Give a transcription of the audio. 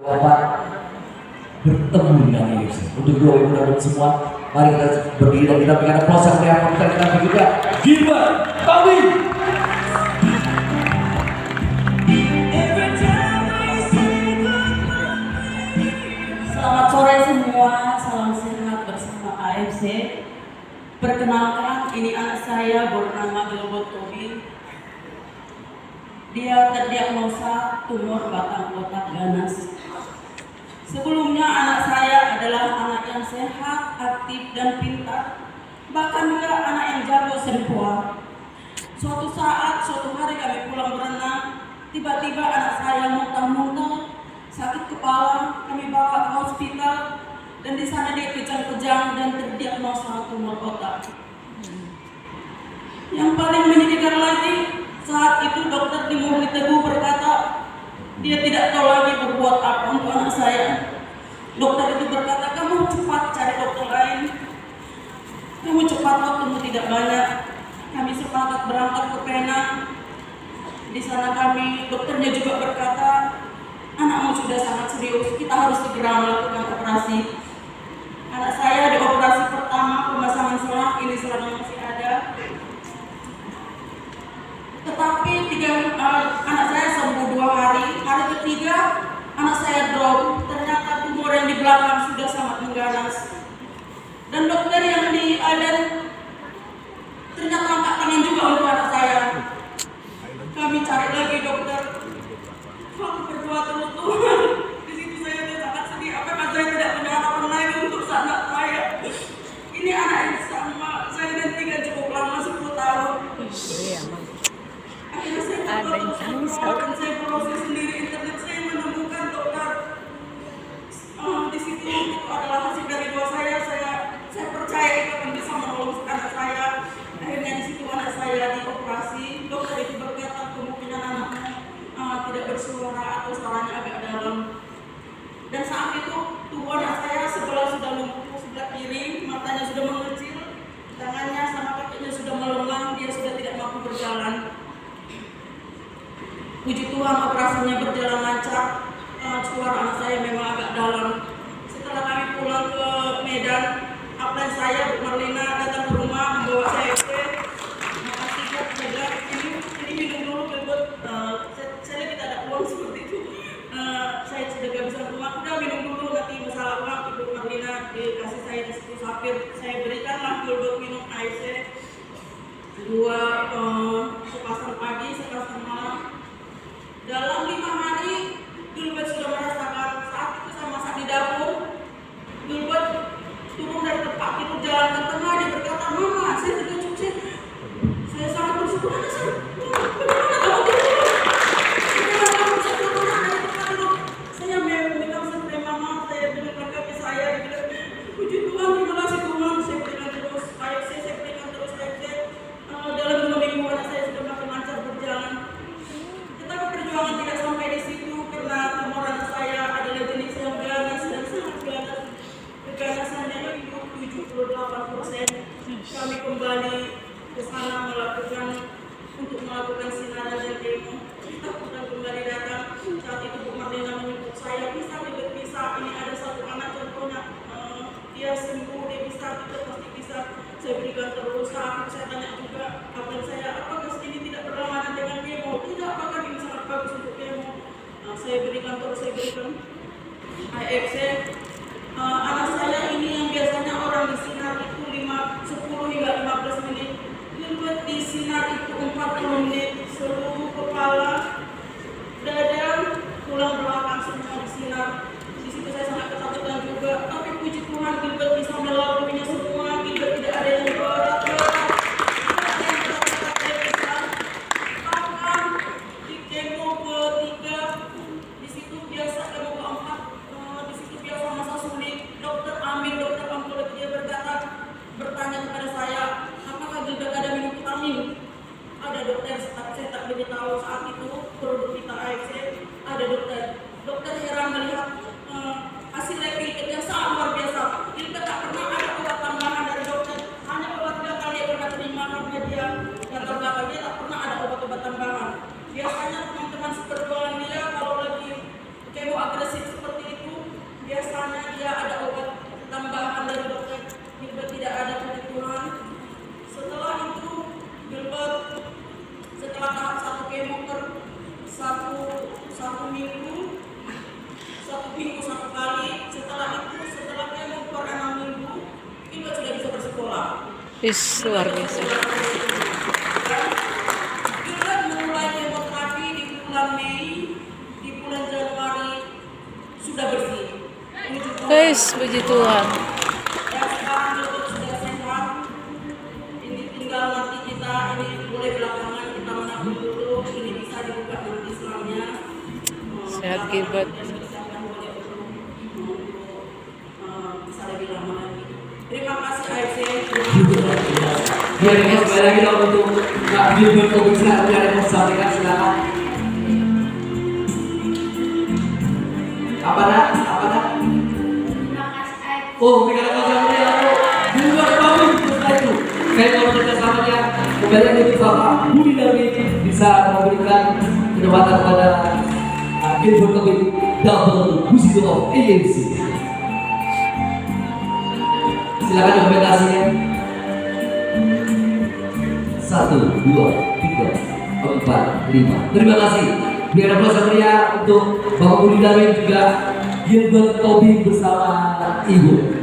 Bapak bertemu dengan Yesus. Untuk dua mudah-mudahan semua, mari kita berdiri dan kita berikan aplaus yang meriah untuk kita juga Gilbert Tommy. Selamat sore semua, salam sehat bersama AFC. Perkenalkan, ini anak saya bernama Gilbert Tommy. Dia terdiagnosa tumor batang otak ganas. Sebelumnya anak saya adalah anak yang sehat, aktif, dan pintar. Bahkan juga anak yang jago sempoa. Suatu saat, suatu hari kami pulang berenang, tiba-tiba anak saya muntah-muntah, sakit kepala, kami bawa ke hospital, dan di sana dia kejang-kejang dan terdiagnosa tumor otak. Yang paling menyedihkan lagi, saat itu dokter di Muhammad Teguh berkata, dia tidak tahu lagi berbuat apa untuk anak saya. Dokter itu berkata, kamu cepat cari dokter lain. Kamu cepat, waktumu tidak banyak. Kami sepakat berangkat ke Penang. Di sana dokternya juga berkata, anakmu sudah sangat serius, kita harus segera melakukan operasi. Anak saya di operasi pertama, pemasangan selang, ini selangnya masih ada. Tetapi anak saya sembuh 2 hari. Hari ketiga anak saya drop. Ternyata tumor yang di belakang sudah sangat mengganas. Dan dokter yang di Aden ternyata angkat tangan juga untuk anak saya. Kami cari lagi dokter. Aku berdoa terus Tuhan. Di situ saya sangat sedih. Apakah saya tidak punya harapan lagi untuk anak saya? Ini anak yang sama. Saya dan tinggal cukup lama 10 tahun. Akhirnya saya saya proses sendiri internet, saya menemukan dokter. Di situ itu adalah hasil dari doa saya percaya itu akan bisa menolong anak saya. Akhirnya di situ anak saya dioperasi. Dokter itu berkata kemungkinan anaknya tidak bersuara atau suaranya agak dalam. Dan saat itu tubuh anak saya sebelah sudah lumpuh, sebelah kiri matanya sudah mengecil, tangannya sama kakinya sudah melemah, dia sudah tidak mampu berjalan. Puji Tuhan operasinya berjalan lancar. Suara anak saya memang agak dalam. Setelah kami pulang ke Medan, upline saya Bu Marlina datang ke rumah membawa saya ke. Makasih ya, jaga ini minum dulu Gilbert. Saya tidak ada uang seperti itu. Saya sudah gak bisa rumah. Udah minum dulu, nanti masalah uang Ibu Marlina dikasih saya di situ sapir. Saya berikanlah Gilbert minum AFC. 2 sepasang pagi, sepasang malam. Dalam 5 hari, Gilbert sudah merasakan. Saat itu saya masak di dapur. Gilbert turun dari tempat tidur jalan ke tengah, dia berkata, Mama, saya sudah cuci. Saya sangat bersyukur. Bagaimana kamu tidur? Bagaimana kamu bisa turun dari tempat tidur? Saya memegang sampai Mama, saya berikan kaki saya. Puji Tuhan, terima kasih Tuhan. Saya berikan terus AFC, saya berikan terus AFC. Dalam 2 minggu anak saya sudah makin lancar berjalan. Tetapi perjuangan tidak sampai di situ karena tumor anak saya adalah jenis yang ganas dan sangat ganas. Keganasannya itu 78%. Kami kembali ke sana untuk melakukan sinaran dan kemo. Kita bukan kembali datang. Saat itu Bu Marlina menyebut saya bisa ini ada satu anak contohnya dia sembuh, dia bisa, kita pasti bisa. Saya berikan terus. Saat itu saya tanya juga kapan saya, apakah ini tidak berlawanan dengan kemo? Tidak, apakah ini sangat bagus untuk kemo? Saya berikan terus, saya berikan AFC. Anak saya ini yang biasanya orang di sinar itu 10 hingga 15 menit, Gilbert di sinar itu 40 menit, seluruh kepala, dada, tulang belakang semua di sinar. Di situ saya sangat ketakutan juga, tapi puji Tuhan Gilbert bisa melaluinya semua. Gilbert tidak ada yang berat. Tahu saat itu produk kita AFC ada dokter heran melihat minggu 1 kali. Setelah itu, setelah kemo per 6 minggu, Gilbert sudah bisa bersekolah. Luar biasa. Gilbert memulai kemoterapi di bulan Mei, di bulan Januari sudah bersih. Puji Tuhan. Dan sekarang Gilbert sudah sehat. Ini tinggal nanti kita, ini boleh belakangan kita menabung dulu, ini bisa dibuka nanti Islamnya. Sehat Gilbert. Bisa lebih lama lagi. Terima kasih AFC. Biar ini sekali lagi dong untuk Kak Gilbert Tobing silakan biar yang mau sampaikan silakan. Apa dah? Oh, berikan kasih kepada aku. Gilbert Tobing setelah itu. Saya mau kerjasamanya kembali lagi untuk Bapak Budi David bisa memberikan penempatan kepada Gilbert Tobing Double Music of ANC. Silakan dokumentasinya. 1, 2, 3, 4, 5. Terima kasih. Biar ada proses meriah untuk Bapak Budi David juga Gilbert Tobing bersama Ibu.